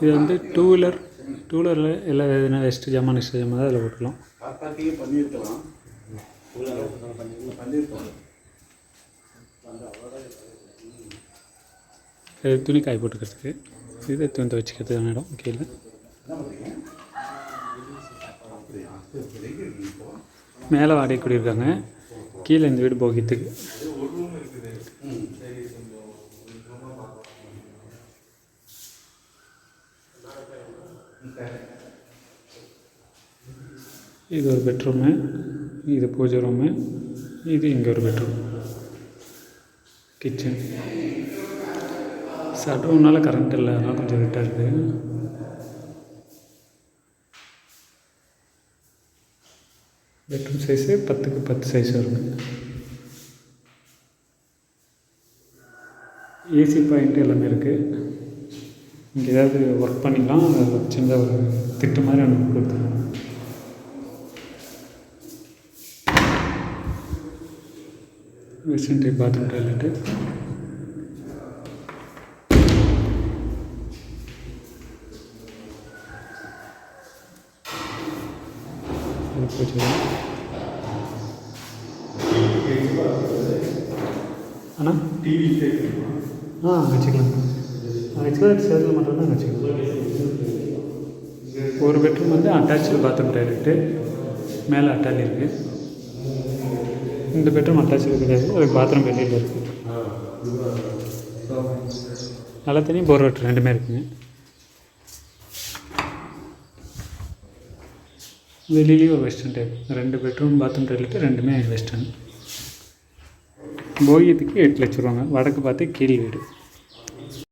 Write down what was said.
இது வந்து டூ வீலரில் எல்லாம் எதுனா எக்ஸ்ட்ரா ஜாமான் தான் அதில் போட்டுக்கலாம். துணி காய போட்டுக்கிறதுக்கு, இது துணி துவைச்சிக்கிறதுக்கான இடம் கீழே. மேலே வாடகை குடியிருக்காங்க, கீழே இந்த வீடு போகிறதுக்கு. இது ஒரு பெட்ரூமு, இது பூஜை ரூமு, இது இங்கே ஒரு பெட்ரூம், கிச்சன். ஷட்டர்னால கரண்ட் இல்லை, அதனால் கொஞ்சம் இருட்டாக இருக்குது. பெட்ரூம் சைஸு 10க்கு 10 சைஸ் வருங்க. ஏசி பாயிண்ட் எல்லாமே இருக்குது. இங்கே ஏதாவது ஒர்க் பண்ணிக்கலாம், சின்ன ஒரு திட்டு மாதிரி எனக்கு கொடுத்துருவோம். Western type bathroom toilet. அண்ணா டிவி வச்சுக்கலாம், சேர்த்தில் மட்டும்தான் வச்சுக்கலாம். ஒரு பெட்ரூம் வந்து அட்டாச்சு பாத்ரூம் டாய்லெட்டு, மேலே அட்டாலி இருக்குது. இந்த பெட்ரூம் அட்டாச்சு கிடையாது, அதுக்கு பாத்ரூம் வெளியில் இருக்குது. நல்ல தண்ணி, போர் வாட்டர் ரெண்டுமே இருக்குங்க. வெளியிலேயும் ஒரு western type, 2 bedroom bathroom toilet, ரெண்டுமே வெஸ்டர்ன். போகியத்துக்கு 8 லட்ச ரூபாங்க. வடக்கு பார்த்து கீழ் வீடு.